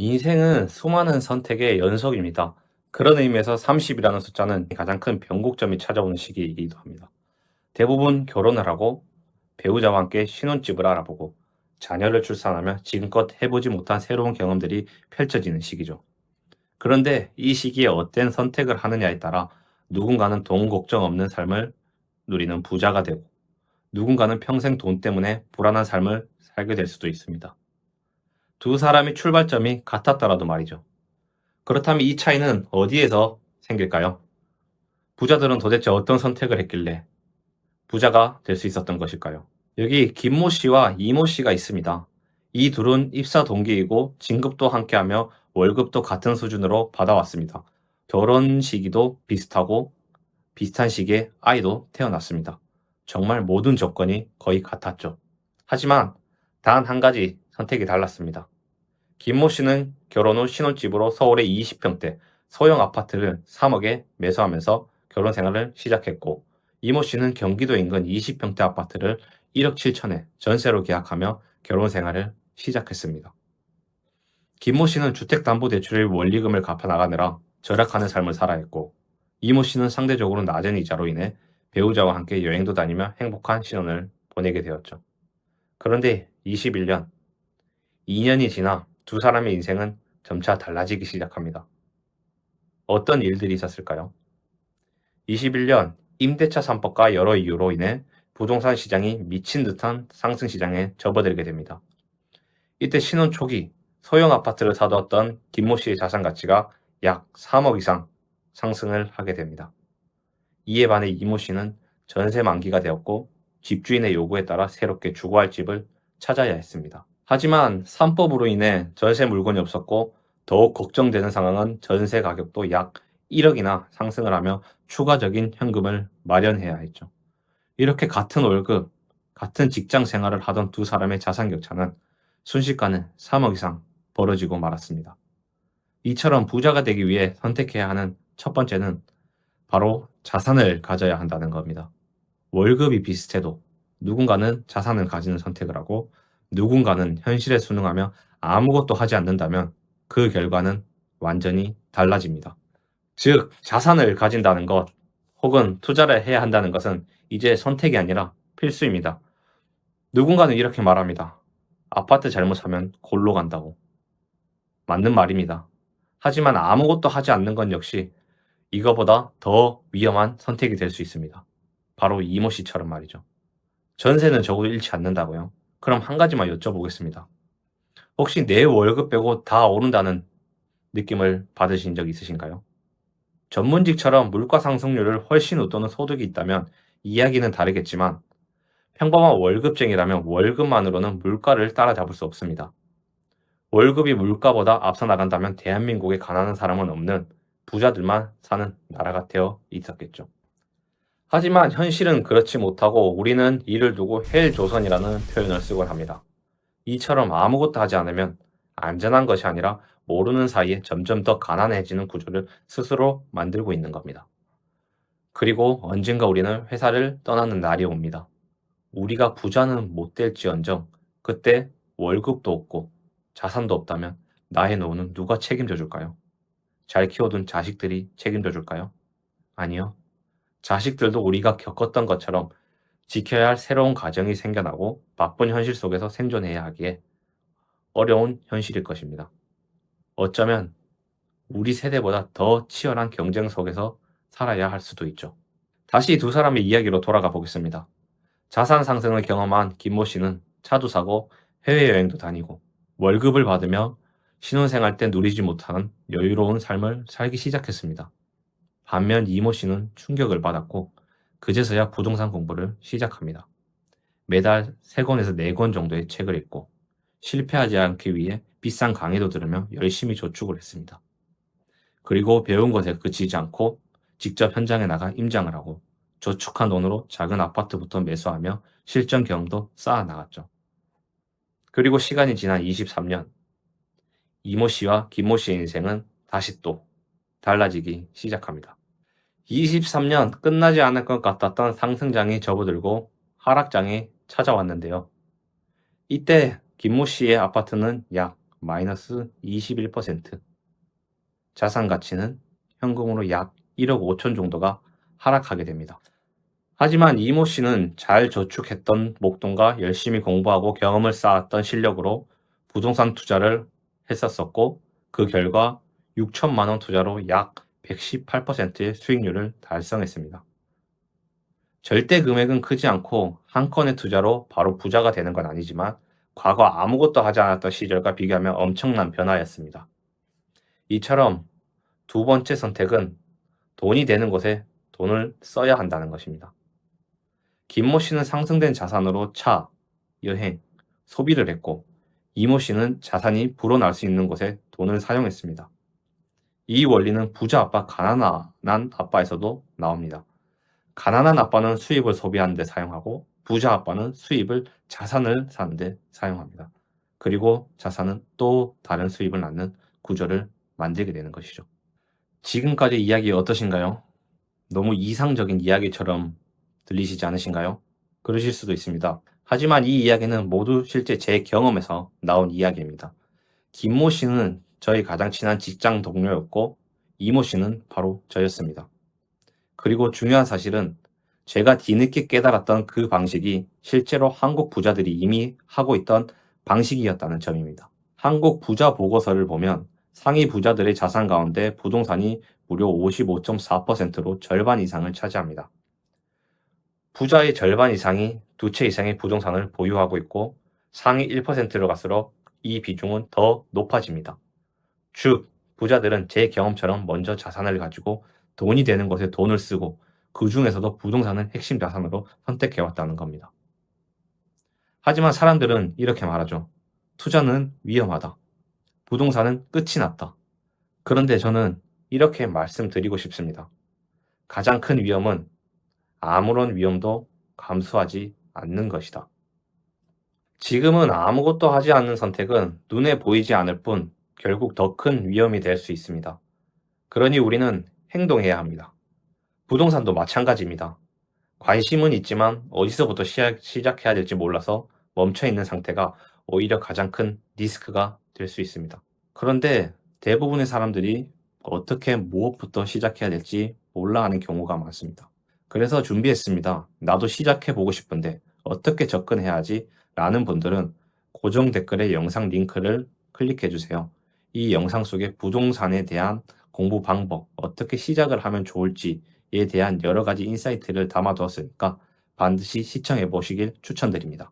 인생은 수많은 선택의 연속입니다. 그런 의미에서 30이라는 숫자는 가장 큰 변곡점이 찾아오는 시기이기도 합니다. 대부분 결혼을 하고 배우자와 함께 신혼집을 알아보고 자녀를 출산하며 지금껏 해보지 못한 새로운 경험들이 펼쳐지는 시기죠. 그런데 이 시기에 어떤 선택을 하느냐에 따라 누군가는 돈 걱정 없는 삶을 누리는 부자가 되고 누군가는 평생 돈 때문에 불안한 삶을 살게 될 수도 있습니다. 두 사람의 출발점이 같았더라도 말이죠. 그렇다면 이 차이는 어디에서 생길까요? 부자들은 도대체 어떤 선택을 했길래 부자가 될 수 있었던 것일까요? 여기 김모 씨와 이모 씨가 있습니다. 이 둘은 입사 동기이고 진급도 함께하며 월급도 같은 수준으로 받아왔습니다. 결혼 시기도 비슷하고 비슷한 시기에 아이도 태어났습니다. 정말 모든 조건이 거의 같았죠. 하지만 단 한 가지 선택이 달랐습니다. 김모 씨는 결혼 후 신혼집으로 서울의 20평대 소형 아파트를 3억에 매수하면서 결혼 생활을 시작했고, 이모 씨는 경기도 인근 20평대 아파트를 1억 7천에 전세로 계약하며 결혼 생활을 시작했습니다. 김모 씨는 주택담보대출의 원리금을 갚아 나가느라 절약하는 삶을 살아야 했고, 이모 씨는 상대적으로 낮은 이자로 인해 배우자와 함께 여행도 다니며 행복한 신혼을 보내게 되었죠. 그런데 21년, 2년이 지나 두 사람의 인생은 점차 달라지기 시작합니다. 어떤 일들이 있었을까요? 21년 임대차 3법과 여러 이유로 인해 부동산 시장이 미친 듯한 상승 시장에 접어들게 됩니다. 이때 신혼 초기 소형 아파트를 사두었던 김모 씨의 자산 가치가 약 3억 이상 상승을 하게 됩니다. 이에 반해 이모 씨는 전세 만기가 되었고 집주인의 요구에 따라 새롭게 주거할 집을 찾아야 했습니다. 하지만 3법으로 인해 전세 물건이 없었고 더욱 걱정되는 상황은 전세 가격도 약 1억이나 상승을 하며 추가적인 현금을 마련해야 했죠. 이렇게 같은 월급, 같은 직장 생활을 하던 두 사람의 자산 격차는 순식간에 3억 이상 벌어지고 말았습니다. 이처럼 부자가 되기 위해 선택해야 하는 첫 번째는 바로 자산을 가져야 한다는 겁니다. 월급이 비슷해도 누군가는 자산을 가지는 선택을 하고 누군가는 현실에 순응하며 아무것도 하지 않는다면 그 결과는 완전히 달라집니다. 즉, 자산을 가진다는 것 혹은 투자를 해야 한다는 것은 이제 선택이 아니라 필수입니다. 누군가는 이렇게 말합니다. 아파트 잘못 사면 골로 간다고. 맞는 말입니다. 하지만 아무것도 하지 않는 건 역시 이거보다 더 위험한 선택이 될 수 있습니다. 바로 이모 씨처럼 말이죠. 전세는 적어도 잃지 않는다고요? 그럼 한 가지만 여쭤보겠습니다. 혹시 내 월급 빼고 다 오른다는 느낌을 받으신 적 있으신가요? 전문직처럼 물가 상승률을 훨씬 웃도는 소득이 있다면 이야기는 다르겠지만 평범한 월급쟁이라면 월급만으로는 물가를 따라잡을 수 없습니다. 월급이 물가보다 앞서 나간다면 대한민국에 가난한 사람은 없는 부자들만 사는 나라가 되어 있었겠죠. 하지만 현실은 그렇지 못하고 우리는 이를 두고 헬조선이라는 표현을 쓰곤 합니다. 이처럼 아무것도 하지 않으면 안전한 것이 아니라 모르는 사이에 점점 더 가난해지는 구조를 스스로 만들고 있는 겁니다. 그리고 언젠가 우리는 회사를 떠나는 날이 옵니다. 우리가 부자는 못 될지언정 그때 월급도 없고 자산도 없다면 나의 노후는 누가 책임져 줄까요? 잘 키워둔 자식들이 책임져 줄까요? 아니요. 자식들도 우리가 겪었던 것처럼 지켜야 할 새로운 가정이 생겨나고 바쁜 현실 속에서 생존해야 하기에 어려운 현실일 것입니다. 어쩌면 우리 세대보다 더 치열한 경쟁 속에서 살아야 할 수도 있죠. 다시 두 사람의 이야기로 돌아가 보겠습니다. 자산 상승을 경험한 김모 씨는 차도 사고 해외여행도 다니고 월급을 받으며 신혼생활 때 누리지 못하는 여유로운 삶을 살기 시작했습니다. 반면 이모 씨는 충격을 받았고 그제서야 부동산 공부를 시작합니다. 매달 3권에서 4권 정도의 책을 읽고 실패하지 않기 위해 비싼 강의도 들으며 열심히 저축을 했습니다. 그리고 배운 것에 그치지 않고 직접 현장에 나가 임장을 하고 저축한 돈으로 작은 아파트부터 매수하며 실전 경험도 쌓아 나갔죠. 그리고 시간이 지난 23년, 이모 씨와 김모 씨의 인생은 다시 또 달라지기 시작합니다. 23년 끝나지 않을 것 같았던 상승장이 접어들고 하락장이 찾아왔는데요. 이때 김모 씨의 아파트는 약 마이너스 21%, 자산 가치는 현금으로 약 1억 5천 정도가 하락하게 됩니다. 하지만 이모 씨는 잘 저축했던 목돈과 열심히 공부하고 경험을 쌓았던 실력으로 부동산 투자를 했었었고, 그 결과 6천만 원 투자로 약 118%의 수익률을 달성했습니다. 절대 금액은 크지 않고 한 건의 투자로 바로 부자가 되는 건 아니지만, 과거 아무것도 하지 않았던 시절과 비교하면 엄청난 변화였습니다. 이처럼 두 번째 선택은 돈이 되는 곳에 돈을 써야 한다는 것입니다. 김모 씨는 상승된 자산으로 차, 여행, 소비를 했고, 이모 씨는 자산이 불어날 수 있는 곳에 돈을 사용했습니다. 이 원리는 부자 아빠, 가난한 아빠에서도 나옵니다. 가난한 아빠는 수입을 소비하는 데 사용하고, 부자 아빠는 수입을 자산을 사는 데 사용합니다. 그리고 자산은 또 다른 수입을 낳는 구조를 만들게 되는 것이죠. 지금까지 이야기 어떠신가요? 너무 이상적인 이야기처럼 들리시지 않으신가요? 그러실 수도 있습니다. 하지만 이 이야기는 모두 실제 제 경험에서 나온 이야기입니다. 김모 씨는 저희 가장 친한 직장 동료였고, 이모 씨는 바로 저였습니다. 그리고 중요한 사실은 제가 뒤늦게 깨달았던 그 방식이 실제로 한국 부자들이 이미 하고 있던 방식이었다는 점입니다. 한국 부자 보고서를 보면 상위 부자들의 자산 가운데 부동산이 무려 55.4%로 절반 이상을 차지합니다. 부자의 절반 이상이 두 채 이상의 부동산을 보유하고 있고, 상위 1%로 갈수록 이 비중은 더 높아집니다. 즉, 부자들은 제 경험처럼 먼저 자산을 가지고 돈이 되는 곳에 돈을 쓰고, 그 중에서도 부동산을 핵심 자산으로 선택해왔다는 겁니다. 하지만 사람들은 이렇게 말하죠. 투자는 위험하다. 부동산은 끝이 났다. 그런데 저는 이렇게 말씀드리고 싶습니다. 가장 큰 위험은 아무런 위험도 감수하지 않는 것이다. 지금은 아무것도 하지 않는 선택은 눈에 보이지 않을 뿐 결국 더 큰 위험이 될 수 있습니다. 그러니 우리는 행동해야 합니다. 부동산도 마찬가지입니다. 관심은 있지만 어디서부터 시작해야 될지 몰라서 멈춰 있는 상태가 오히려 가장 큰 리스크가 될 수 있습니다. 그런데 대부분의 사람들이 어떻게 무엇부터 시작해야 될지 몰라 하는 경우가 많습니다. 그래서 준비했습니다. 나도 시작해 보고 싶은데 어떻게 접근해야 하지? 라는 분들은 고정 댓글에 영상 링크를 클릭해 주세요. 이 영상 속에 부동산에 대한 공부 방법, 어떻게 시작을 하면 좋을지에 대한 여러 가지 인사이트를 담아두었으니까 반드시 시청해 보시길 추천드립니다.